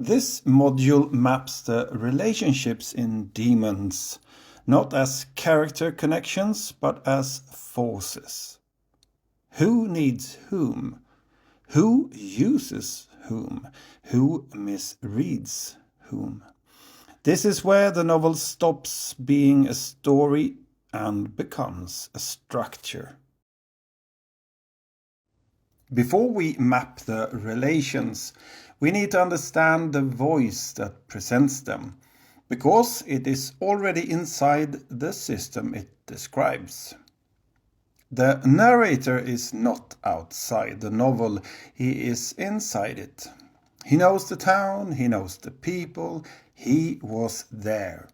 This module maps the relationships in demons, not as character connections, but as forces. Who needs whom? Who uses whom? Who misreads whom? This is where the novel stops being a story and becomes a structure. Before we map the relations, we need to understand the voice that presents them, because it is already inside the system it describes. The narrator is not outside the novel, he is inside it. He knows the town, he knows the people, he was there.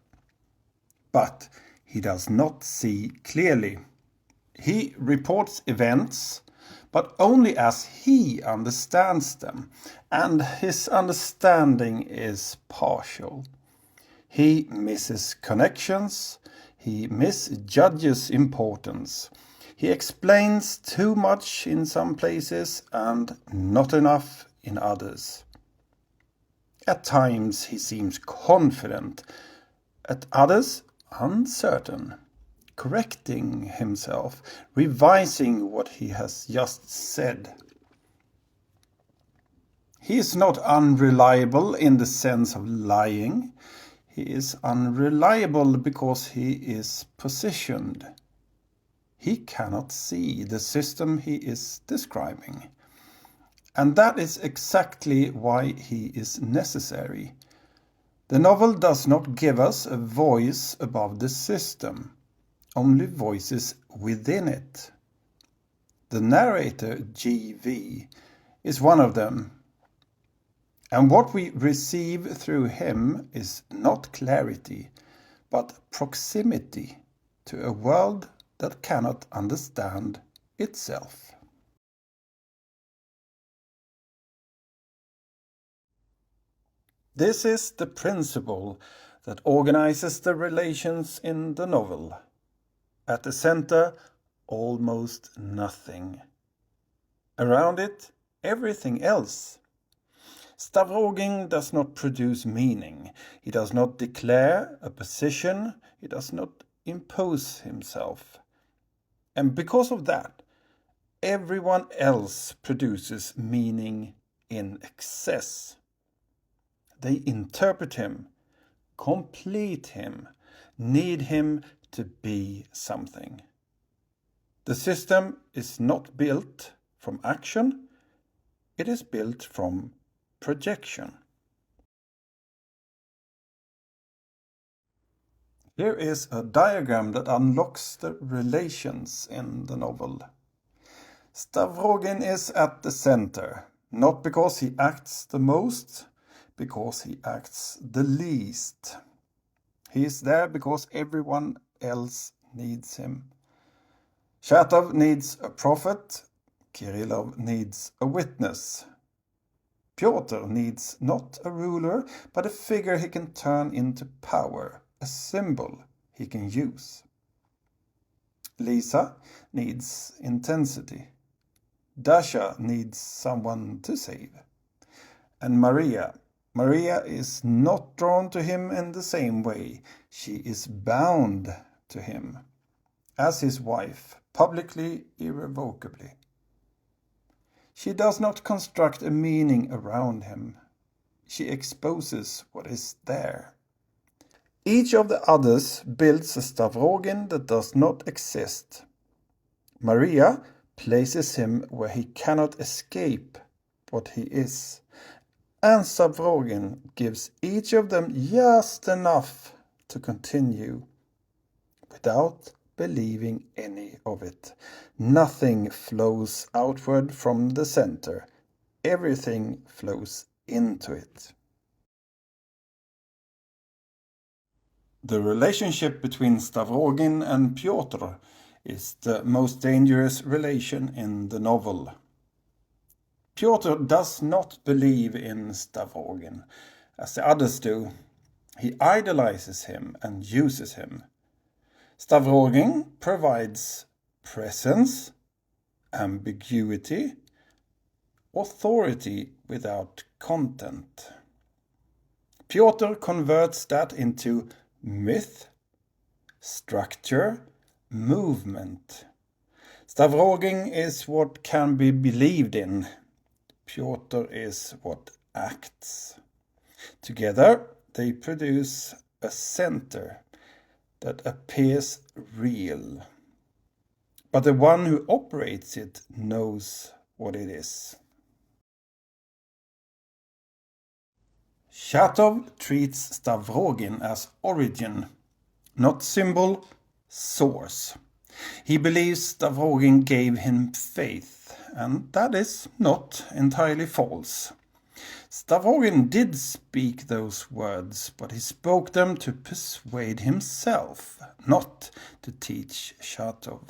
But he does not see clearly. He reports events, but only as he understands them, and his understanding is partial. He misses connections, he misjudges importance. He explains too much in some places and not enough in others. At times he seems confident, at others uncertain, correcting himself, revising what he has just said. He is not unreliable in the sense of lying. He is unreliable because he is positioned. He cannot see the system he is describing. And that is exactly why he is necessary. The novel does not give us a voice above the system, only voices within it. The narrator, GV, is one of them. And what we receive through him is not clarity, but proximity to a world that cannot understand itself. This is the principle that organizes the relations in the novel. At the center, almost nothing. Around it, everything else. Stavrogin does not produce meaning. He does not declare a position. He does not impose himself. And because of that, everyone else produces meaning in excess. They interpret him, complete him, need him to be something. The system is not built from action, it is built from projection. Here is a diagram that unlocks the relations in the novel. Stavrogin is at the center, not because he acts the most, because he acts the least. He is there because everyone else needs him. Chatov needs a prophet, Kirillov needs a witness. Pyotr needs not a ruler, but a figure he can turn into power, a symbol he can use. Lisa needs intensity. Dasha needs someone to save. And Maria is not drawn to him in the same way. She is bound to him, as his wife, publicly, irrevocably. She does not construct a meaning around him. She exposes what is there. Each of the others builds a Stavrogin that does not exist. Maria places him where he cannot escape what he is. And Stavrogin gives each of them just enough to continue without believing any of it. Nothing flows outward from the center. Everything flows into it. The relationship between Stavrogin and Pyotr is the most dangerous relation in the novel. Pyotr does not believe in Stavrogin, as the others do. He idolizes him and uses him. Stavrogin provides presence, ambiguity, authority without content. Pyotr converts that into myth, structure, movement. Stavrogin is what can be believed in. Pyotr is what acts. Together they produce a center that appears real. But the one who operates it knows what it is. Chatov treats Stavrogin as origin, not symbol, source. He believes Stavrogin gave him faith, and that is not entirely false. Stavrogin did speak those words, but he spoke them to persuade himself, not to teach Chatov.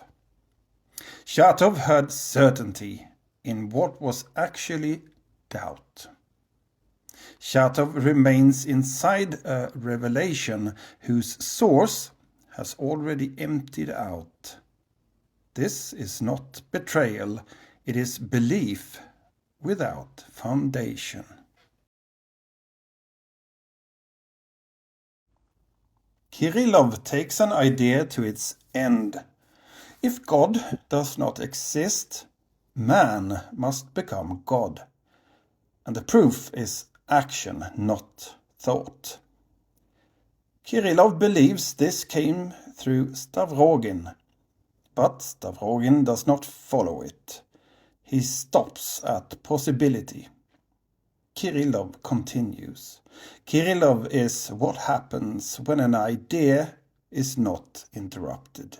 Chatov had certainty in what was actually doubt. Chatov remains inside a revelation whose source has already emptied out. This is not betrayal, it is belief without foundation. Kirillov takes an idea to its end. If God does not exist, man must become God. And the proof is action, not thought. Kirillov believes this came through Stavrogin, but Stavrogin does not follow it. He stops at possibility. Kirillov continues. Kirillov is what happens when an idea is not interrupted.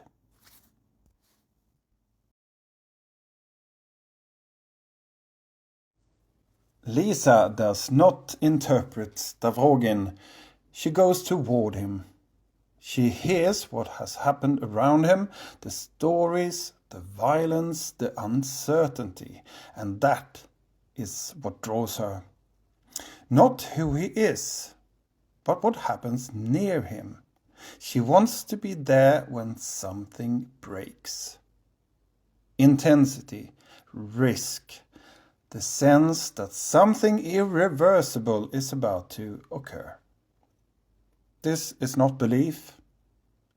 Lisa does not interpret Stavrogin. She goes toward him. She hears what has happened around him, the stories, the violence, the uncertainty, and that is what draws her. Not who he is, but what happens near him. She wants to be there when something breaks. Intensity, risk, the sense that something irreversible is about to occur. This is not belief,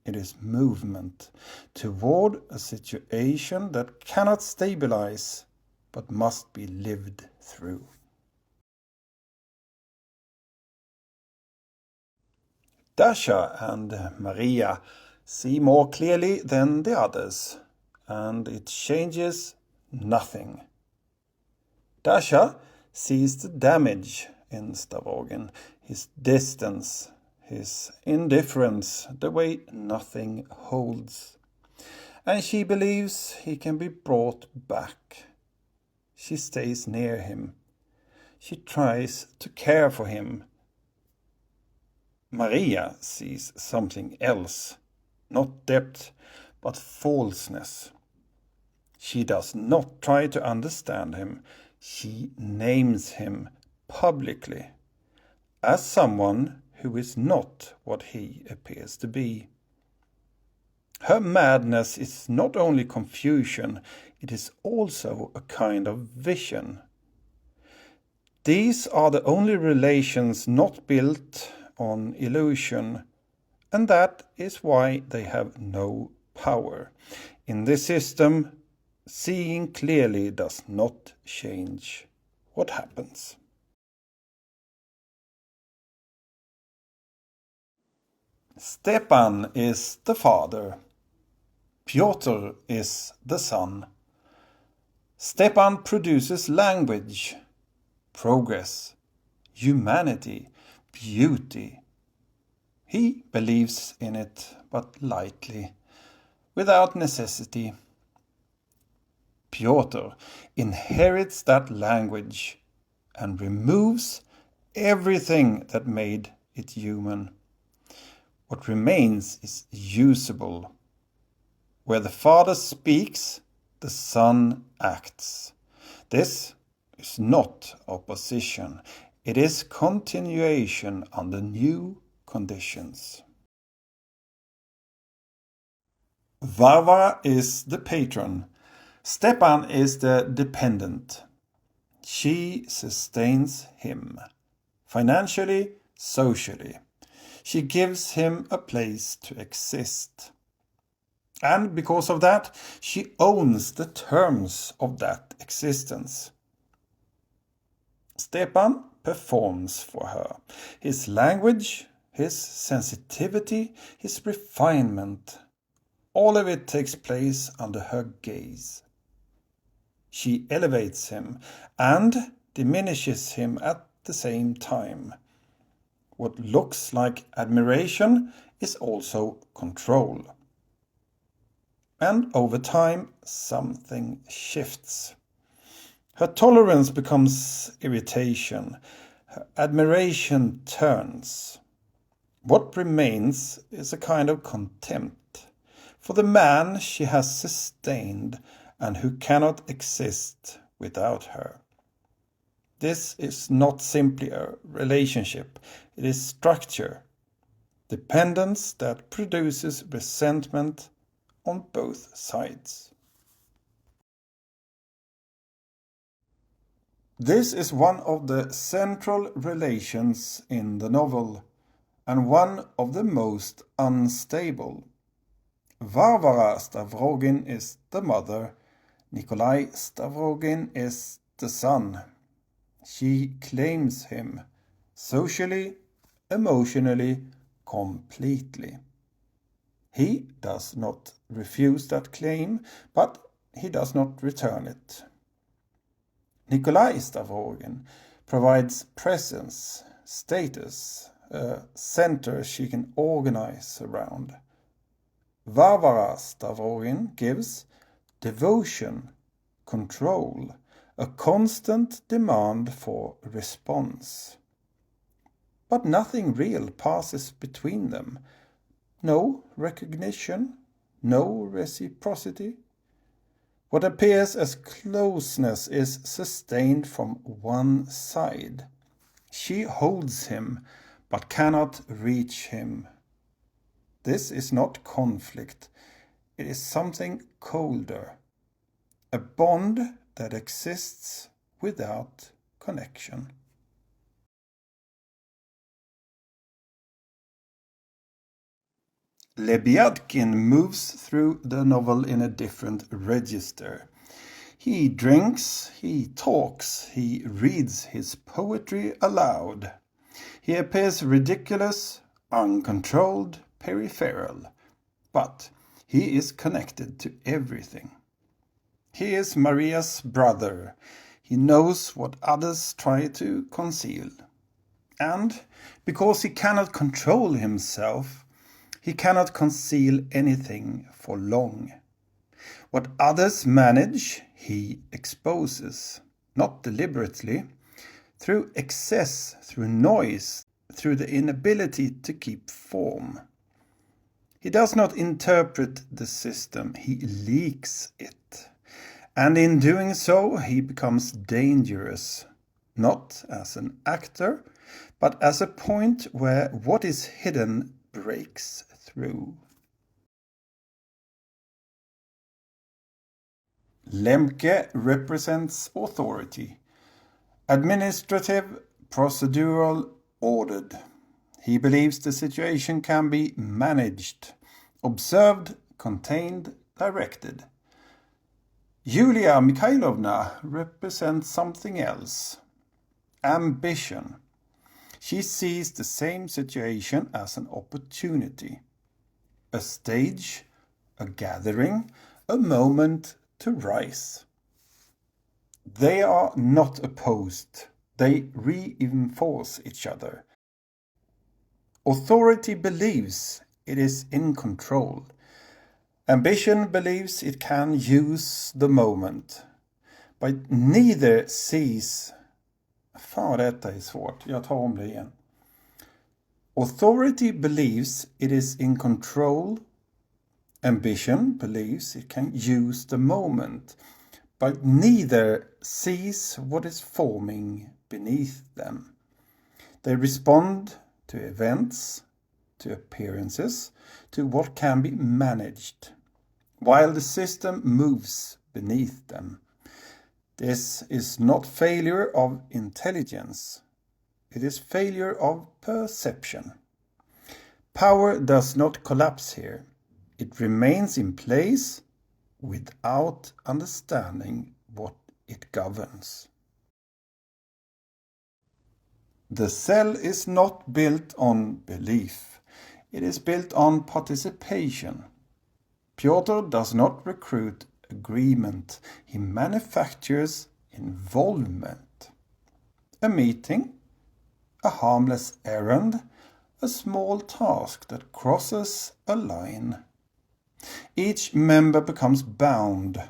it is movement toward a situation that cannot stabilize but must be lived through. Dasha and Maria see more clearly than the others, and it changes nothing. Dasha sees the damage in Stavrogin, his distance, his indifference, the way nothing holds. And she believes he can be brought back. She stays near him. She tries to care for him. Maria sees something else, not depth, but falseness. She does not try to understand him. She names him publicly as someone who is not what he appears to be. Her madness is not only confusion, it is also a kind of vision. These are the only relations not built on illusion, and that is why they have no power. In this system, seeing clearly does not change what happens. Stepan is the father. Pyotr is the son. Stepan produces language, progress, humanity, beauty. He believes in it, but lightly, without necessity. Pyotr inherits that language and removes everything that made it human. What remains is usable. Where the father speaks, the son acts. This is not opposition. It is continuation under new conditions. Varvara is the patron. Stepan is the dependent. She sustains him, financially, socially. She gives him a place to exist. And because of that, she owns the terms of that existence. Stepan performs for her. His language, his sensitivity, his refinement, all of it takes place under her gaze. She elevates him and diminishes him at the same time. What looks like admiration is also control. And over time, something shifts. Her tolerance becomes irritation. Her admiration turns. What remains is a kind of contempt for the man she has sustained and who cannot exist without her. This is not simply a relationship, it is structure, dependence that produces resentment on both sides. This is one of the central relations in the novel, and one of the most unstable. Varvara Stavrogin is the mother, Nikolai Stavrogin is the son. She claims him, socially, emotionally, completely. He does not refuse that claim, but he does not return it. Nikolai Stavrogin provides presence, status, a center she can organize around. Varvara Stavrogin gives devotion, control, a constant demand for response. But nothing real passes between them. No recognition, no reciprocity. What appears as closeness is sustained from one side. She holds him, but cannot reach him. This is not conflict. It is something colder. A bond that exists without connection. Lebyadkin moves through the novel in a different register. He drinks, he talks, he reads his poetry aloud. He appears ridiculous, uncontrolled, peripheral, but he is connected to everything. He is Maria's brother. He knows what others try to conceal. And because he cannot control himself, he cannot conceal anything for long. What others manage, he exposes, not deliberately, through excess, through noise, through the inability to keep form. He does not interpret the system, he leaks it. And in doing so, he becomes dangerous, not as an actor, but as a point where what is hidden breaks through. Lemke represents authority, administrative, procedural, ordered. He believes the situation can be managed, observed, contained, directed. Yulia Mikhailovna represents something else. Ambition. She sees the same situation as an opportunity. A stage, a gathering, a moment to rise. They are not opposed. They reinforce each other. Authority believes it is in control. Ambition believes it can use the moment. But neither sees... Fan, detta är svårt. Jag tar om det igen. Authority believes it is in control. Ambition believes it can use the moment. But neither sees what is forming beneath them. They respond to events, to appearances, to what can be managed, while the system moves beneath them. This is not failure of intelligence. it is failure of perception. Power does not collapse here. It remains in place without understanding what it governs. The cell is not built on belief. It is built on participation. Pyotr does not recruit agreement. He manufactures involvement. A meeting, a harmless errand, a small task that crosses a line. Each member becomes bound,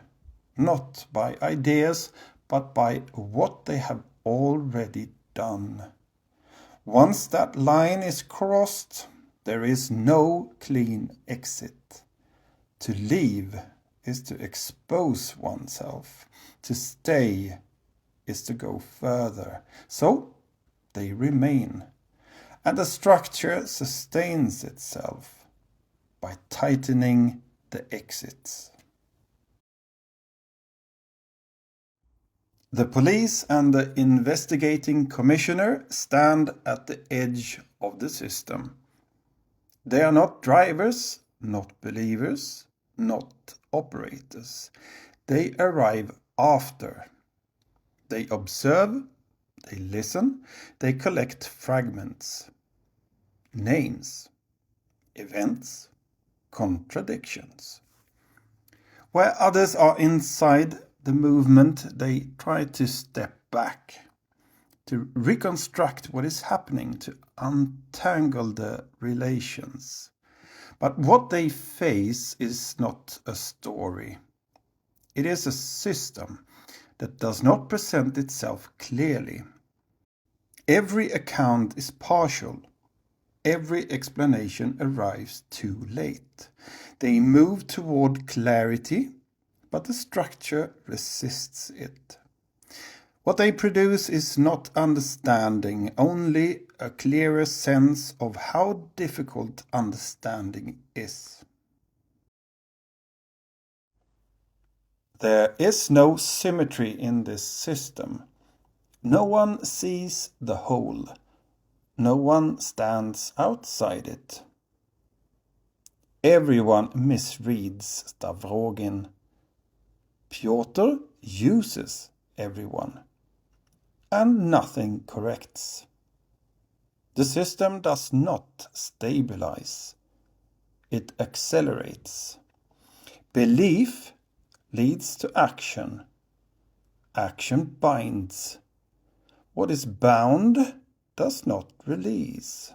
not by ideas, but by what they have already done. Once that line is crossed, there is no clean exit. To leave is to expose oneself. To stay is to go further. So they remain. And the structure sustains itself by tightening the exits. The police and the investigating commissioner stand at the edge of the system. They are not drivers, not believers, not operators. They arrive after. They observe, they listen, they collect fragments, names, events, contradictions. Where others are inside the movement, they try to step back, to reconstruct what is happening, to untangle the relations. But what they face is not a story. It is a system that does not present itself clearly. Every account is partial. Every explanation arrives too late. They move toward clarity, but the structure resists it. What they produce is not understanding, only a clearer sense of how difficult understanding is. There is no symmetry in this system. No one sees the whole. No one stands outside it. Everyone misreads Stavrogin. Pyotr uses everyone, and nothing corrects. The system does not stabilize. It accelerates. Belief leads to action. Action binds. What is bound does not release.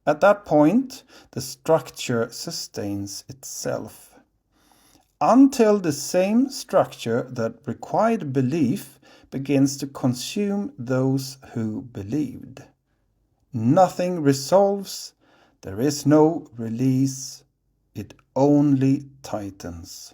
At that point, the structure sustains itself. Until the same structure that required belief begins to consume those who believed. Nothing resolves, there is no release, it only tightens.